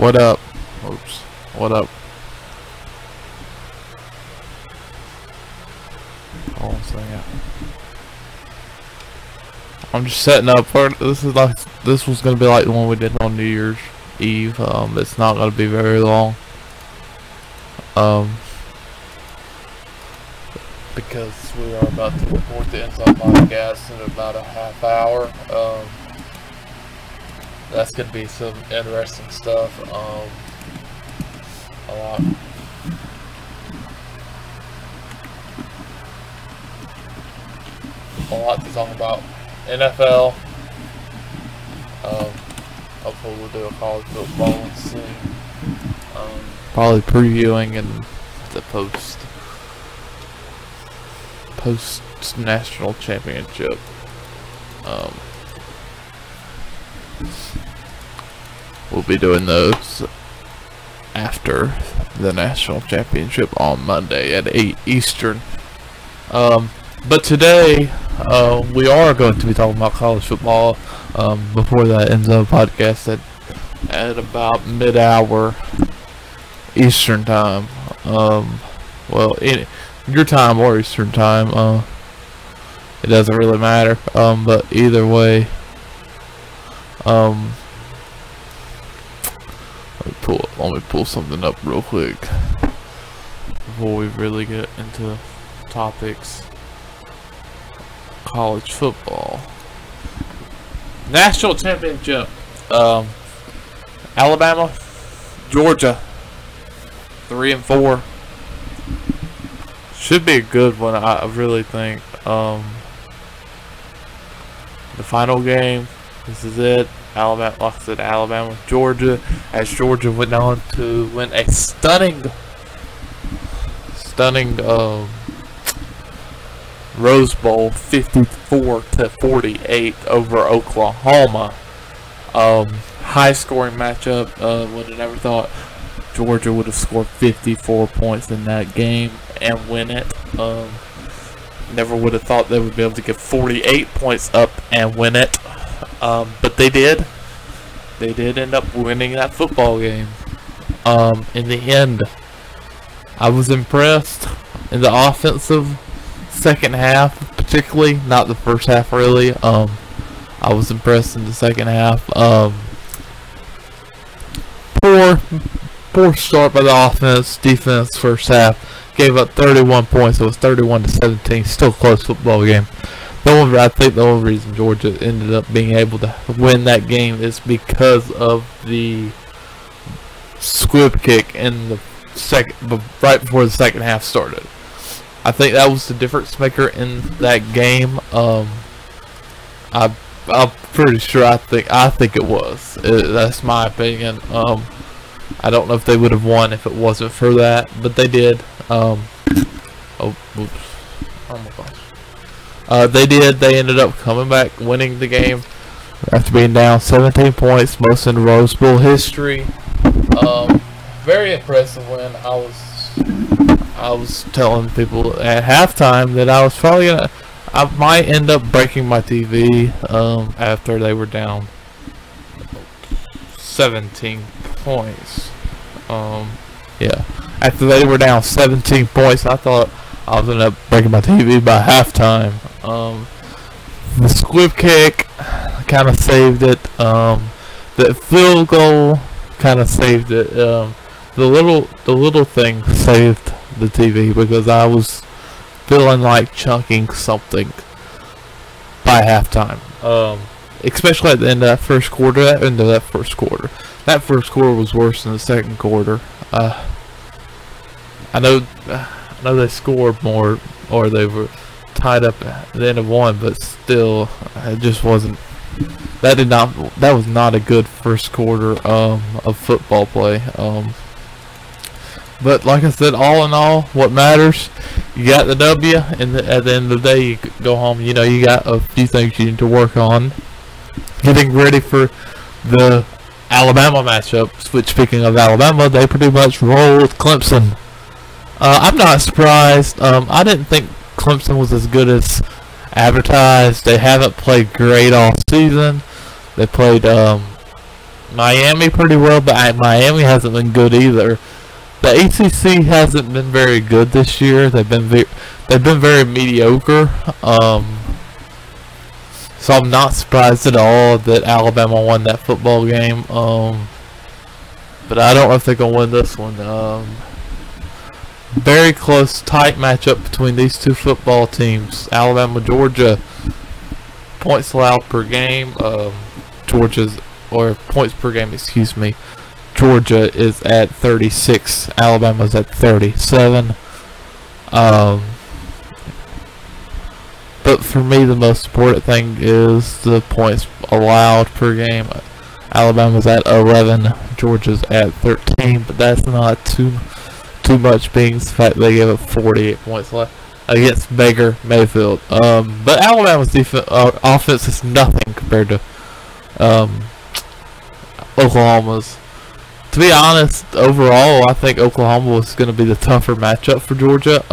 What up? Oops. What up? Hold on a second. I'm just setting up for this. This was gonna be like the one we did on New Year's Eve. It's not gonna be very long. Because we are about to record the Inside Podcast in about a half hour. That's gonna be some interesting stuff. A lot to talk about. NFL. Hopefully we'll do a college football soon. Probably previewing and the post national championship. We'll be doing those after the national championship on Monday at 8 Eastern. But today, we are going to be talking about college football. Before that ends the podcast at about mid-hour Eastern time. Well, your time or Eastern time. It doesn't really matter. But either way, let me pull something up real quick before we really get into topics. College football national championship. Alabama, Georgia, 3-4. Should be a good one. I really think. The final game. This is it. Alabama, like I said, Alabama, Georgia. As Georgia went on to win a stunning Rose Bowl, 54-48 over Oklahoma. High scoring matchup. Would have never thought Georgia would have scored 54 points in that game and win it. Never would have thought they would be able to get 48 points up and win it. But they did. They did end up winning that football game. In the end, I was impressed in the offensive second half, particularly, not the first half really. I was impressed in the second half. Poor start by the offense. Defense first half gave up 31 points. It was 31-17. Still a close football game. I think the only reason Georgia ended up being able to win that game is because of the squib kick in the right before the second half started. I think that was the difference maker in that game. I'm pretty sure. I think it was. That's my opinion. I don't know if they would have won if it wasn't for that, but they did. Oh my gosh. They did. They ended up coming back, winning the game after being down 17 points, most in Rose Bowl history. Very impressive win. I was telling people at halftime that I was probably I might end up breaking my TV after they were down 17 points. Yeah, after they were down 17 points, I thought I was gonna end up breaking my TV by halftime. The squib kick kind of saved it. The field goal kind of saved it. The little thing saved the TV because I was feeling like chunking something by halftime. Especially at the end of that first quarter. That first quarter was worse than the second quarter. I know they scored more, or they were tied up at the end of one, but still, it just wasn't. That was not a good first quarter of football play. But like I said, all in all, what matters, you got the W, and at the end of the day, you go home. You know, you got a few things you need to work on. Getting ready for the Alabama matchup, which, speaking of Alabama, they pretty much rolled Clemson. I'm not surprised. I didn't think Clemson was as good as advertised. They haven't played great all season. They played Miami pretty well, but Miami hasn't been good either. The ACC hasn't been very good this year. They've been very mediocre. So I'm not surprised at all that Alabama won that football game. But I don't know if they're gonna win this one. Very close, tight matchup between these two football teams. Alabama, Georgia. Points allowed per game. Points per game. Excuse me. Georgia is at 36. Alabama's at 37. But for me, the most important thing is the points allowed per game. Alabama's at 11. Georgia's at 13. But that's not too much, being the fact they gave up 48 points left against Baker Mayfield. But Alabama's offense is nothing compared to Oklahoma's. To be honest, overall, I think Oklahoma was going to be the tougher matchup for Georgia.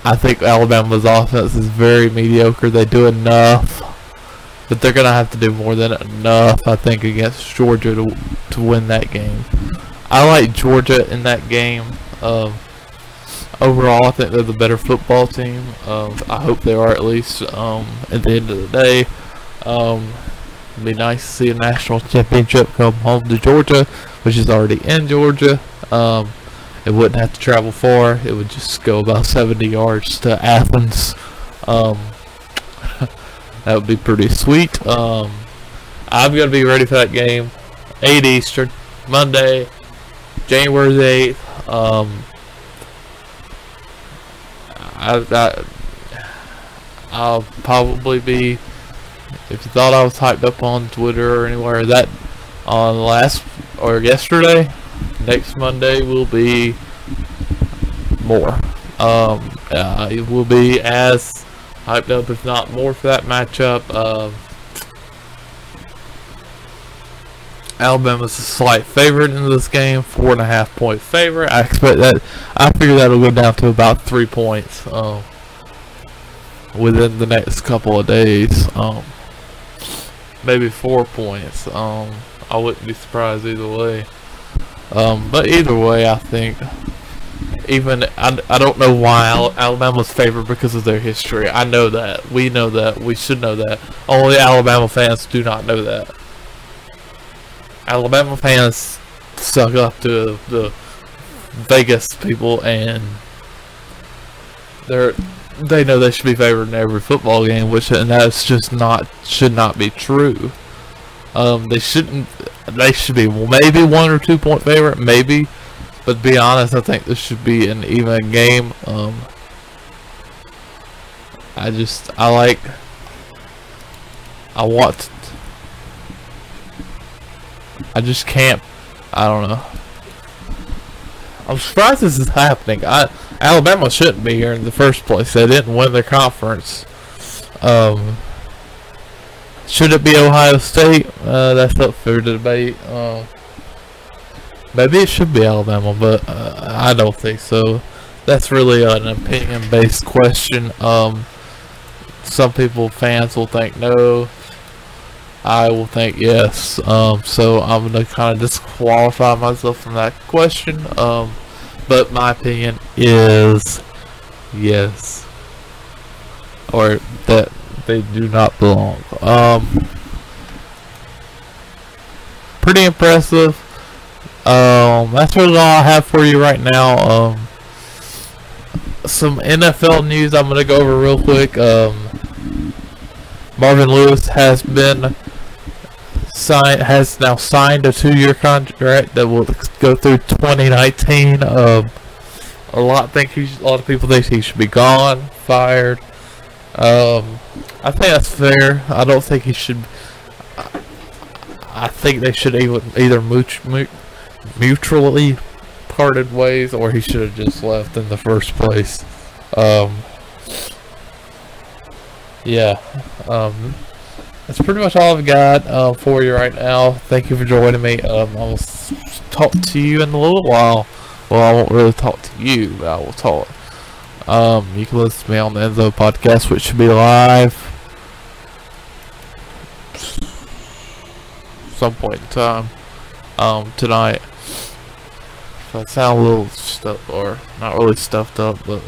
I think Alabama's offense is very mediocre. They do enough, but they're going to have to do more than enough, I think, against Georgia to win that game. I like Georgia in that game. Overall, I think they're the better football team. I hope they are, at least at the end of the day. It'd be nice to see a national championship come home to Georgia, which is already in Georgia. It wouldn't have to travel far. It would just go about 70 yards to Athens. That would be pretty sweet. I'm gonna be ready for that game. 8 Eastern, Monday, January 8th. I'll probably be, if you thought I was hyped up on Twitter or anywhere, that on yesterday, next Monday will be more. It will be as hyped up, if not more, for that matchup. Alabama's a slight favorite in this game, 4.5 point favorite. I figure that'll go down to about 3 points within the next couple of days. Maybe 4 points. I wouldn't be surprised either way. But either way, I think I don't know why Alabama's favored, because of their history. I know that. We know that. We should know that. Only Alabama fans do not know that. Alabama fans suck up to the Vegas people, and they know they should be favored in every football game, and that's just should not be true. They should be maybe 1 or 2 point favorite, maybe, but to be honest, I think this should be an even game. I just can't. I don't know. I'm surprised this is happening. Alabama shouldn't be here in the first place. They didn't win their conference. Should it be Ohio State? That's up for debate. Maybe it should be Alabama, but I don't think so. That's really an opinion-based question. Some fans will think no. I will think yes. So I'm going to kind of disqualify myself from that question. But my opinion is yes. Or that they do not belong. Pretty impressive. That's really all I have for you right now. Some NFL news I'm going to go over real quick. Marvin Lewis has now signed a 2-year contract that will go through 2019. A lot of people think he should be gone, fired. I think that's fair. I don't think he should. I think they should either mutually parted ways, or he should have just left in the first place. Yeah. That's pretty much all I've got for you right now. Thank you for joining me. I'll talk to you in a little while. Well, I won't really talk to you, but I will talk. You can listen to me on the Enzo podcast, which should be live some point in time tonight. If I sound a little stuffed, or not really stuffed up, but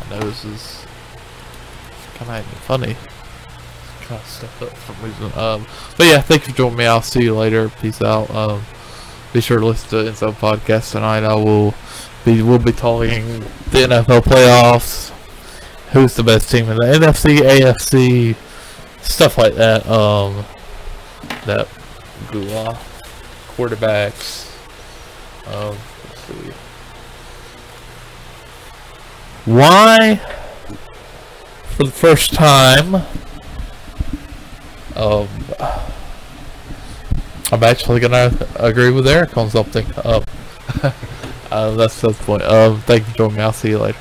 my nose is kind of acting funny. Kind of stuffed up for some reason. But yeah, thank you for joining me. I'll see you later. Peace out. Be sure to listen to Inside Podcast tonight. We'll be talking the NFL playoffs, who's the best team in the NFC, AFC, stuff like that. That quarterbacks. Let's see. Why, for the first time, I'm actually gonna agree with Eric on something. That's the point. Thank you for joining me. I'll see you later.